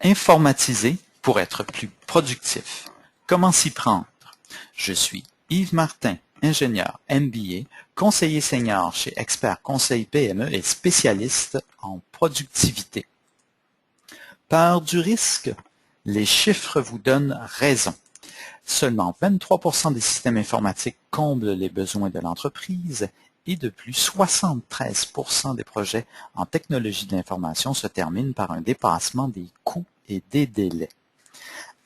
Informatiser pour être plus productif. Comment s'y prendre? Je suis Yves Martin, ingénieur MBA, conseiller senior chez Expert Conseil PME et spécialiste en productivité. Peur du risque? Les chiffres vous donnent raison. Seulement 23% des systèmes informatiques comblent les besoins de l'entreprise et de plus 73% des projets en technologie de l'information se terminent par un dépassement des coûts et des délais.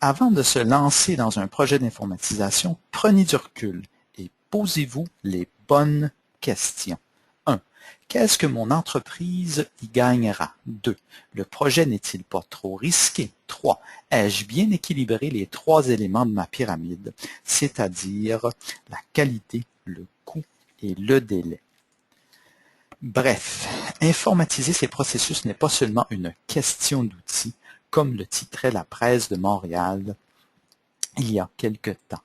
Avant de se lancer dans un projet d'informatisation, prenez du recul et posez-vous les bonnes questions. 1. Qu'est-ce que mon entreprise y gagnera? 2. Le projet n'est-il pas trop risqué? 3. Ai-je bien équilibré les 3 éléments de ma pyramide, c'est-à-dire la qualité, le coût et le délai? Bref, informatiser ces processus n'est pas seulement une question d'outils, comme le titrait la presse de Montréal il y a quelque temps.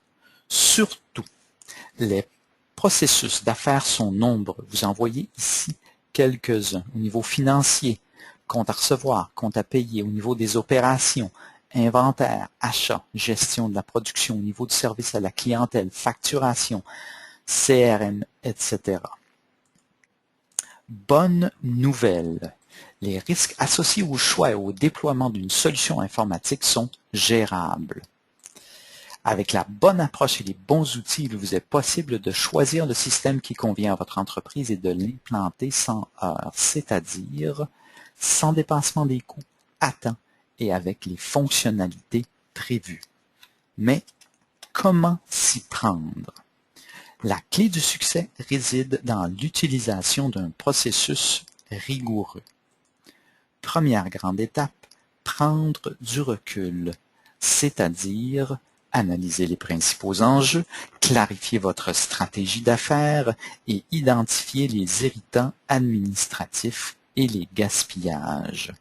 Surtout, les processus d'affaires sont nombreux. Vous en voyez ici quelques-uns. Au niveau financier, compte à recevoir, compte à payer, au niveau des opérations, inventaire, achat, gestion de la production, au niveau du service à la clientèle, facturation, CRM, etc. Bonne nouvelle. Les risques associés au choix et au déploiement d'une solution informatique sont gérables. Avec la bonne approche et les bons outils, il vous est possible de choisir le système qui convient à votre entreprise et de l'implanter sans heurts, c'est-à-dire sans dépassement des coûts, à temps et avec les fonctionnalités prévues. Mais comment s'y prendre? La clé du succès réside dans l'utilisation d'un processus rigoureux. Première grande étape, prendre du recul, c'est-à-dire analyser les principaux enjeux, clarifier votre stratégie d'affaires et identifier les irritants administratifs et les gaspillages.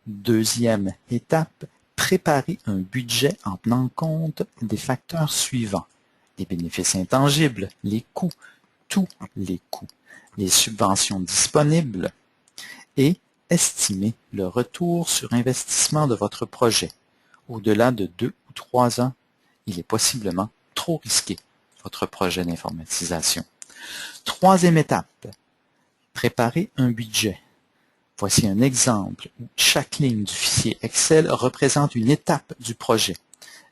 Deuxième étape, préparer un budget en tenant compte des facteurs suivants. Les bénéfices intangibles, les coûts, tous les coûts, les subventions disponibles et estimer le retour sur investissement de votre projet. Au-delà de 2 ou 3 ans, il est possiblement trop risqué, votre projet d'informatisation. Troisième étape, préparer un budget. Voici un exemple où chaque ligne du fichier Excel représente une étape du projet.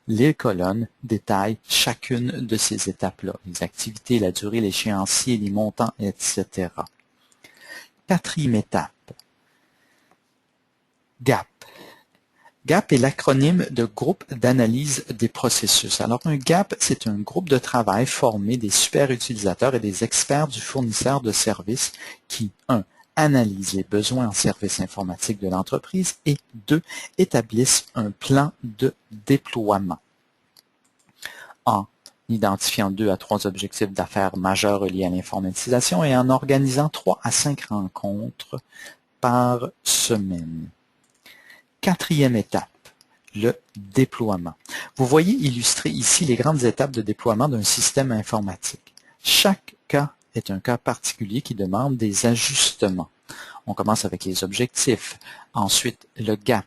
Les colonnes détaillent chacune de ces étapes-là, les activités, la durée, l'échéancier, les montants, etc. Quatrième étape, GAP. GAP est l'acronyme de groupe d'analyse des processus. Alors un GAP, c'est un groupe de travail formé des super utilisateurs et des experts du fournisseur de services qui, 1. Analysent les besoins en services informatiques de l'entreprise et 2. Établissent un plan de déploiement. En identifiant 2 à 3 objectifs d'affaires majeurs reliés à l'informatisation et en organisant 3 à 5 rencontres par semaine. Quatrième étape, le déploiement. Vous voyez illustrer ici les grandes étapes de déploiement d'un système informatique. Chaque cas est un cas particulier qui demande des ajustements. On commence avec les objectifs, ensuite le GAP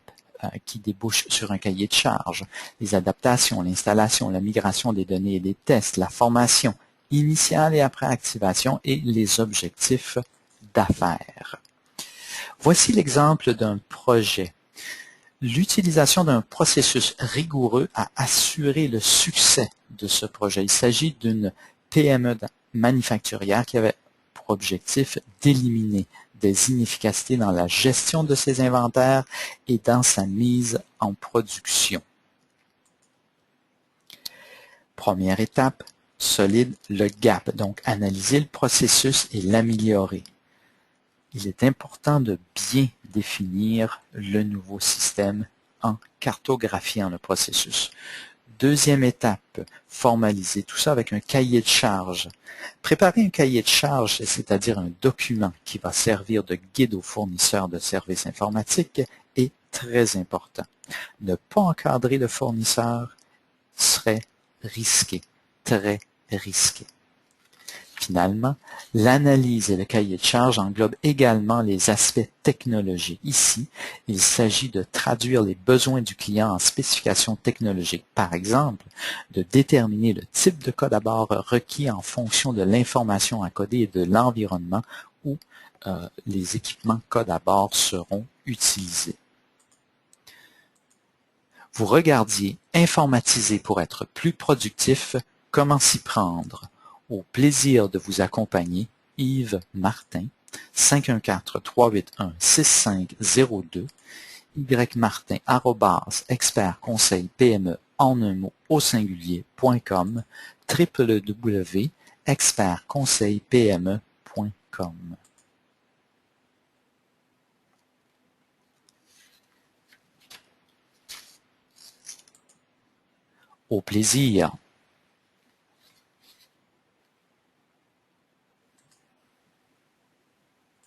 qui débouche sur un cahier de charges, les adaptations, l'installation, la migration des données et des tests, la formation initiale et après activation et les objectifs d'affaires. Voici l'exemple d'un projet. L'utilisation d'un processus rigoureux a assuré le succès de ce projet. Il s'agit d'une PME manufacturière qui avait pour objectif d'éliminer des inefficacités dans la gestion de ses inventaires et dans sa mise en production. Première étape, solide, le GAP, donc analyser le processus et l'améliorer. Il est important de bien définir le nouveau système en cartographiant le processus. Deuxième étape, formaliser tout ça avec un cahier de charges. Préparer un cahier de charges, c'est-à-dire un document qui va servir de guide aux fournisseurs de services informatiques, est très important. Ne pas encadrer le fournisseur serait risqué, très risqué. Finalement, l'analyse et le cahier de charge englobent également les aspects technologiques. Ici, il s'agit de traduire les besoins du client en spécifications technologiques. Par exemple, de déterminer le type de code à bord requis en fonction de l'information à coder et de l'environnement où les équipements code à bord seront utilisés. Vous regardiez Informatiser pour être plus productif, comment s'y prendre? Au plaisir de vous accompagner, Yves Martin, 514-381-6502, ymartin@expertconseilpme en un mot au singulier.com, www.expertconseilpme.com. Au plaisir.